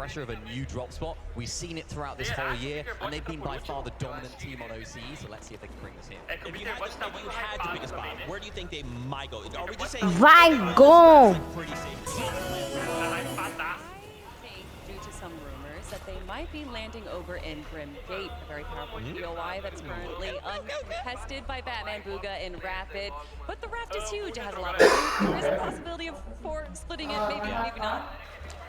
pressure of a new drop spot. We've seen it throughout this whole year, and they've been by far the dominant team on OCE, so let's see if they can bring this here. If you had to pick a spot, where do you think they might go? Are we just saying Vai, go! pretty safe? Due to some rumors that they might be landing over in Grim Gate, a very powerful POI that is currently uncontested by Batman Booga in Rapid. But the raft is huge, it has a lot of food. There is a possibility of splitting it, maybe not.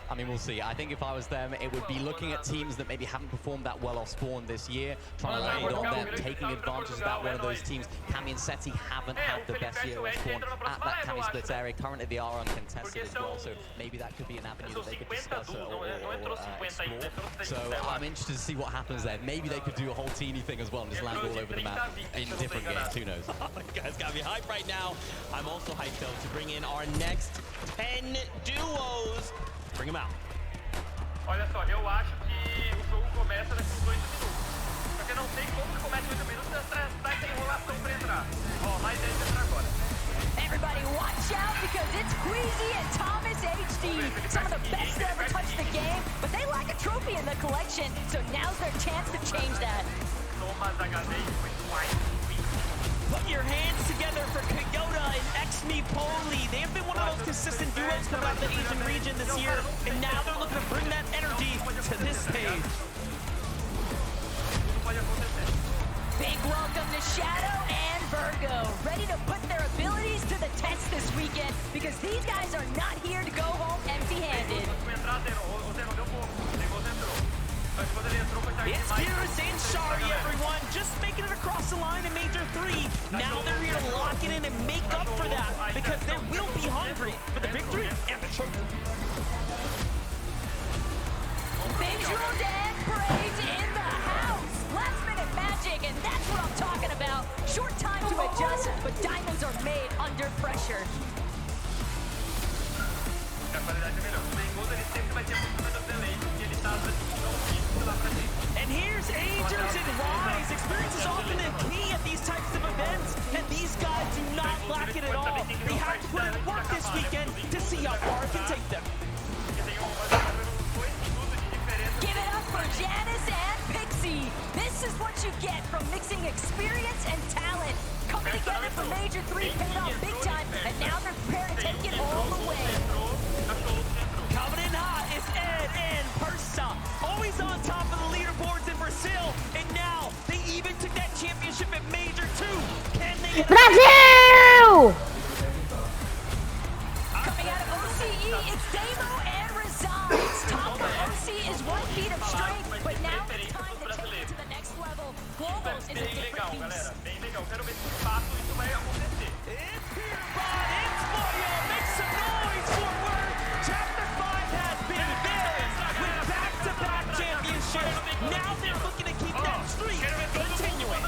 I mean, we'll see. I think if I was them, it would be looking at teams that maybe haven't performed that well off spawn this year, trying to land on them, taking advantage of that. One of those teams, Cammy and Seti, haven't had the best year off spawn at that Cammy splits area. Currently, they are uncontested as well, so maybe that could be an avenue that they could discuss or explore. So I'm interested to see what happens there. Maybe they could do a whole teeny thing as well and just land all over the map in different games. Who knows? Oh, you guys got me hyped right now. I'm also hyped, though, to bring in our next 10 duos. Bring him out. Olha só, eu acho que o jogo começa daqui uns 8 minutos. Só que eu não sei como que começa 8 minutos, tá essa enrolação pra entrar. Ó, mais ele entra agora. Everybody watch out because it's Queasy and Thomas HD. Some of the best to ever touch the game, but they lack a trophy in the collection, so now's their chance to change that. Thomas HD with White. Put your hands together for Kyoto and Xme Poli. They have been one of those consistent duos coming out of the Asian region this year, and now they're looking to bring that energy to this stage. Big welcome to Shadow and Virgo, ready to put their abilities to the test this weekend, because these guys are not here to go home empty-handed. It's Kyrus and Shari, everyone, just making it across the line in Major 3. Now they're here to lock it in and make up for that, because they will be hungry for the victory and the trophy. Big Drones and Parades in the house. Last minute magic, and that's what I'm talking about. Short time to adjust, but diamonds are made under pressure. And here's Angels and Rise. Experience is often a key at these types of events, and these guys do not lack it at all. They have to put in work this weekend to see how far it can take them. Give it up for Janice and Pixie. This is what you get from mixing experience and talent. Coming together for Major 3 paid off big time, and now they're prepared to take it all the way. Coming in hot is Ed and Persa. Always on top of the leaderboards in Brazil, and now they even took that championship at Major 2. Can they... Brasil! Coming out of OCE, it's Damo and Resides. Top for OC is 1 feat of strength, but now it's time to take it to the next level. Global is a different beast. Bem legal, quero ver se de fato isso vai acontecer. It's Peterbot, it's Boyo, make some noise for Word. Chapter 5 has been built with back-to-back championships. Now they're looking to keep that streak continuing.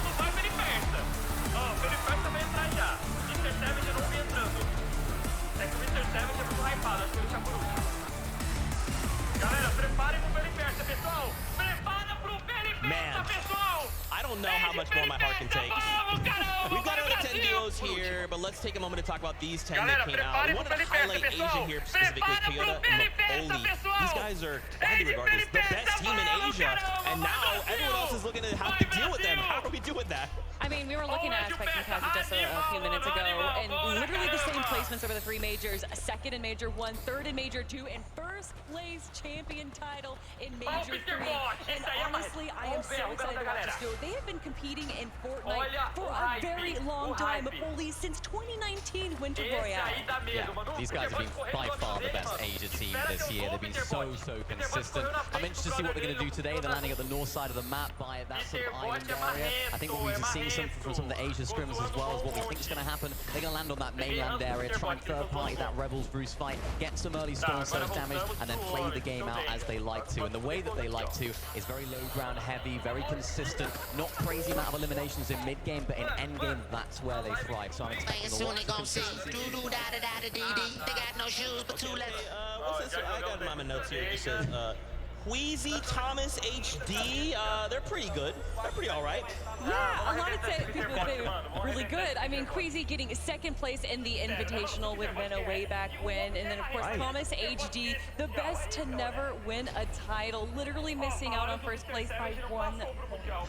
Felipe também entrar já. Mr. Savage não vem entrando. É que o Mr. Savage é muito hypado, acho que ele já por último. Galera, preparem pro Felipe, pessoal. Prepara pro Felipe, pessoal. I don't know how much more my heart can take. We've got another 10 duos here, but let's take a moment to talk about these 10 that came out. I wanted to highlight Asia here, specifically Kyoto and Mapoli. These guys are widely regarded as the best team in Asia, and now everyone else is looking to have to deal with them. How do we deal with that? I mean, we were looking at Spectrum Cassie just a few minutes ago, and literally the same placements over the 3 majors, second in Major 1, third in Major 2, and first place champion title in Major 3. And honestly, I am so excited to watch this duo. They have been competing in Fortnite for a very long time, Mapoli since 2019 Winter Royale. Yeah, these guys have been by far the best Asia team this year. They've been so consistent. I'm interested to see what they're going to do today. They're landing at the north side of the map by that sort of island area. I think what we've seen from some of the Asia scrims as well is what we think is going to happen. They're going to land on that mainland area, try and third party that Rebels Bruce fight, get some early storm surge damage, and then play the game out as they like to. And the way that they like to is very low ground heavy, very consistent, not crazy amount of eliminations in mid game, but in end game, that's where they thrive. So I'm expecting a lot of consistency. They got no shoes, but 2 left. What's this? I got my notes here. It says, Queasy, Thomas, HD, they're pretty good. They're pretty all right. Yeah, a lot of people say really good. I mean, Queasy getting second place in the Invitational with Vena way back when, and then of course Thomas HD, the best to never win a title, literally missing out on first place by 1 point.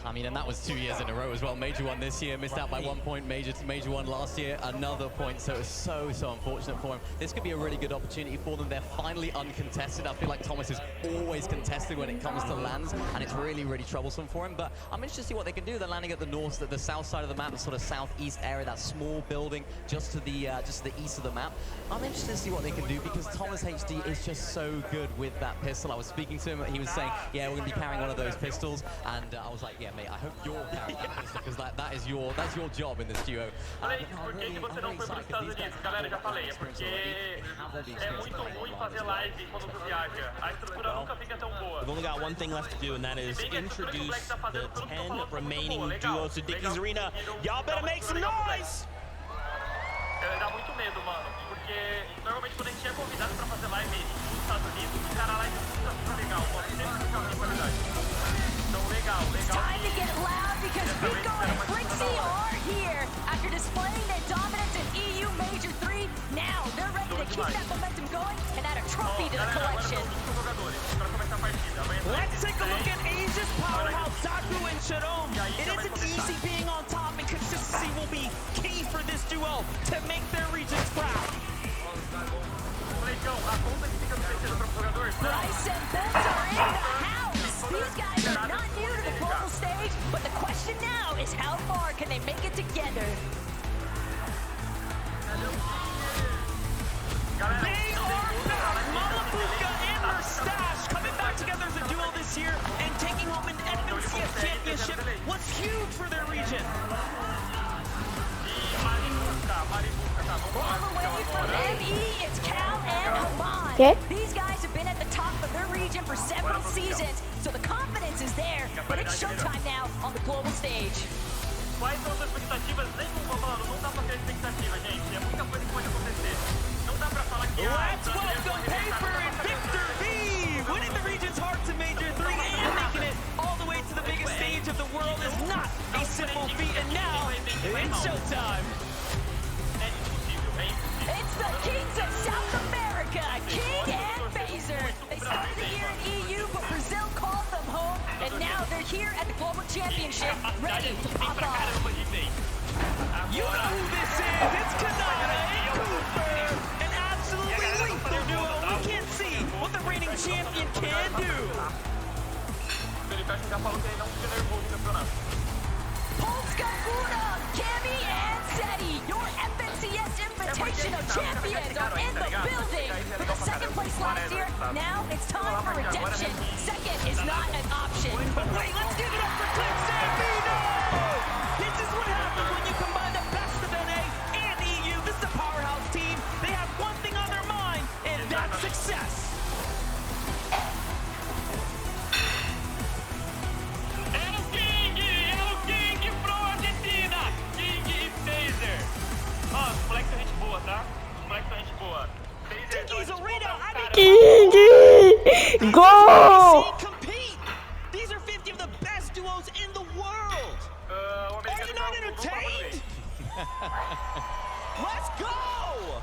I mean, and that was 2 years in a row as well. Major 1 this year, missed out by 1 point. Major 1 last year, another point. So it's so unfortunate for him. This could be a really good opportunity for them. They're finally uncontested. I feel like Thomas is always contested when it comes to lands, and it's really troublesome for him. But I'm interested to see what they can do. They're landing at the south side of the map, the sort of southeast area, that small building just to the east of the map. I'm interested to see what they can do because Thomas HD is just so good with that pistol. I was speaking to him, he was saying, yeah, we're gonna be carrying one of those pistols, and I was like, yeah, mate, I hope you're carrying that pistol because that's your job in this duo. Por que você não foi para os Estados Unidos? Galera, já falei, é porque é muito ruim fazer live quando tu viaja. A estrutura nunca fica tão boa. We've only got one thing left to do, and that is introduce the 10 remaining duos to Dickies Arena. Y'all better make some noise! Dá muito medo, mano, porque normalmente quando a gente é convidado pra fazer live nos Estados Unidos, cara, a live nunca fica legal, mano, sempre fica ruim de qualidade. Então, legal. Time to get loud because Rico and Brixie are here. After displaying their dominance in EU Major 3, now they're ready to keep that momentum going and add a trophy to the collection. Let's take a look at Asia's powerhouse, Zaku and Shadow. It isn't easy being on top, and consistency will be key for this duo to make their regions proud. Bryce and Bolt are in the house. These guys are not new to the global stage, but the question now is how far can they make it together? They are back! Malabuka and Mustache coming back together as a duo this year and taking home an FNCS championship was huge for their region. All the way from ME, it's Cal and Haman. Okay. These guys have been at the top of their region for several seasons, so the confidence is there, but it's showtime now on the global stage. Quais são as expectativas? Nenhuma, mano. Não dá pra ter expectativa, gente. É muita coisa que pode acontecer. Não dá pra falar que... Let's welcome Paper and Victor V! Winning the region's hearts in Major 3 and making it all the way to the biggest stage of the world is not a simple feat, and now it's showtime! It's the Kings of South America, King and Phaser. They started the year in EU, but Brazil called them home, and now they're here at the Global Championship, ready to pop off. You know who this is! It's Kanata and Cooper! An absolutely lethal duo! We can't see what the reigning champion can do! Felipe já falou que ele não fica nervoso no campeonato. Polska Una, Cammy and Seti, your FNCS Invitational champions are in the building. For the second place last year, now it's time for redemption. Second is not an option. But wait, let's give it up for Click Sambino! This is what happens when you combine the best of NA and EU. This is a powerhouse team. They have one thing on their mind, and that's success. É o King pro Argentina! King e Phaser! Ó, os moleques são gente boa, tá? Os moleques são gente boa. Dickies Arena, I Go! compete! These are 50 of the best duos in the world! Are you not entertained? Let's go!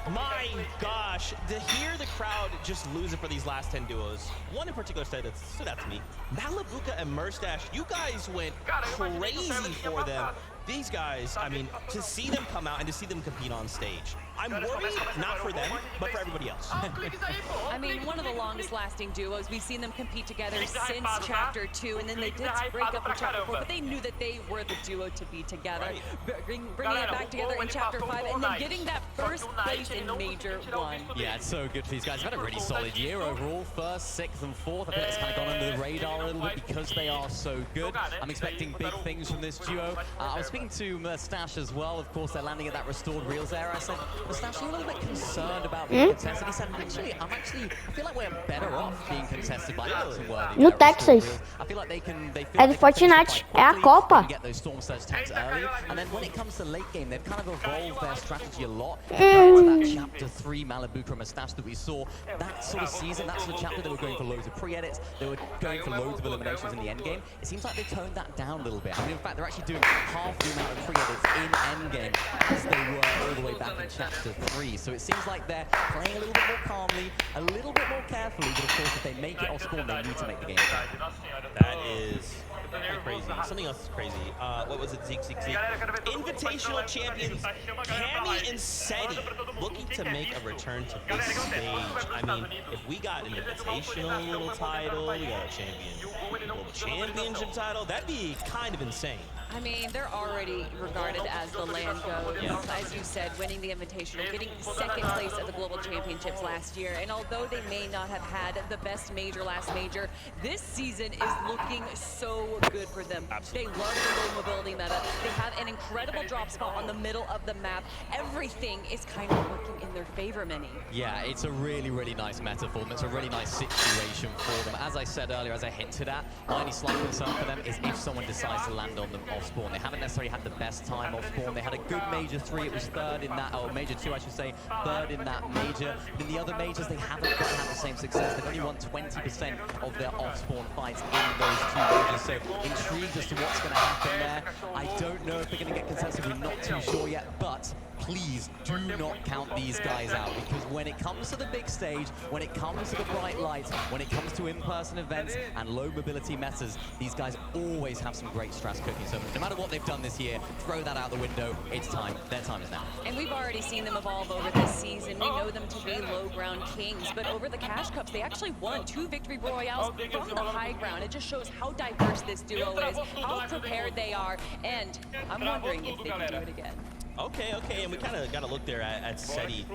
My gosh, to hear the crowd just lose it for these last 10 duos. One in particular stood out to me. Malabuka and Mustache, you guys went crazy for them. These guys, I mean, to see them come out and to see them compete on stage. I'm worried, not for them, but for everybody else. I mean, one of the longest lasting duos. We've seen them compete together since Chapter 2, and then they did break up in Chapter 4, but they knew that they were the duo to be together. Bringing it back together in Chapter 5, and then getting that first place in Major 1. Yeah, it's so good for these guys. They've had a really solid year overall. First, 6th, and 4th. I think it's kind of gone under the radar a little bit because they are so good. I'm expecting big things from this duo. I was speaking to Mustache as well. Of course, they're landing at that restored reels area. I said, Mustache, are you a little bit concerned about being contested? He said, I feel like we're better off being contested by Alex and Worthy. No Texas. I feel like they can É do Fortnite, é a Copa. Get those storm surge tanks early, and then when it comes to late game, they've kind of evolved their strategy a lot. that chapter 3 Malibu mustache that we saw, that sort of season, that sort of chapter, they were going for loads of pre-edits, they were going for loads of eliminations in the end game. It seems like they toned that down a little bit. I mean, in fact, they're actually doing half the amount of pre-edits in endgame as they were all the way back in chapter 3. So it seems like they're playing a little bit more calmly, a little bit more carefully, but of course, if they make it off spawn, they need to make the game count. That is crazy. Something else is crazy. What was it? Zeke. Invitational champions Cammy and Seti looking to make a return to this stage. I mean, if we got an invitational little title, we got a global championship title, that'd be kind of insane. I mean, they're already regarded as the land goat. As you said, winning the Invitational, getting second place at the Global Championships last year. And although they may not have had the best major last major, this season is looking so good for them. Absolutely. They love the low mobility meta. They have an incredible drop spot on the middle of the map. Everything is kind of working in their favor, Mini. Yeah, it's a really, really nice meta for them. It's a really nice situation for them. As I said earlier, as I hinted at, my only slight concern for them is if someone decides to land on them off spawn. They haven't necessarily had the best time off spawn. They had a good major 3. It was third in that, or major 2, I should say, third in that major. But in the other majors, they haven't quite had the same success. They've only won 20% of their off spawn fights in those 2 majors. So intrigued as to what's going to happen there. I don't know if they're going to get consensus. We're not too sure yet, but please do not count these guys out, because when it comes to the big stage, when it comes to the bright lights, when it comes to in-person events and low mobility metas, these guys always have some great strats cooking. So no matter what they've done this year, throw that out the window. It's time. Their time is now. And we've already seen them evolve over this season. We know them to be low ground kings, but over the Cash Cups, they actually won 2 victory royales from the high ground. It just shows how diverse this duo is, how prepared they are, and I'm wondering if they can do it again. Okay, and we kind of got to look there at Seti.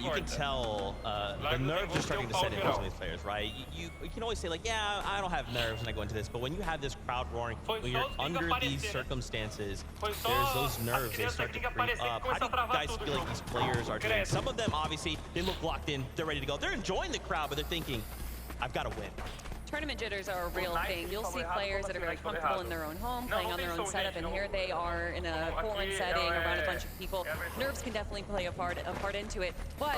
You can tell the nerves are starting to set in for some of these players, right? You can always say, like, yeah, I don't have nerves when I go into this, but when you have this crowd roaring, when you're under these circumstances, there's those nerves, they start to creep up. How do you guys feel like these players are doing? Some of them, obviously, they look locked in, they're ready to go. They're enjoying the crowd, but they're thinking, I've got to win. Tournament jitters are a real thing. You'll see players that are very comfortable in their own home, playing on their own setup, and here they are in a foreign setting around a bunch of people. Nerves can definitely play a part into it, but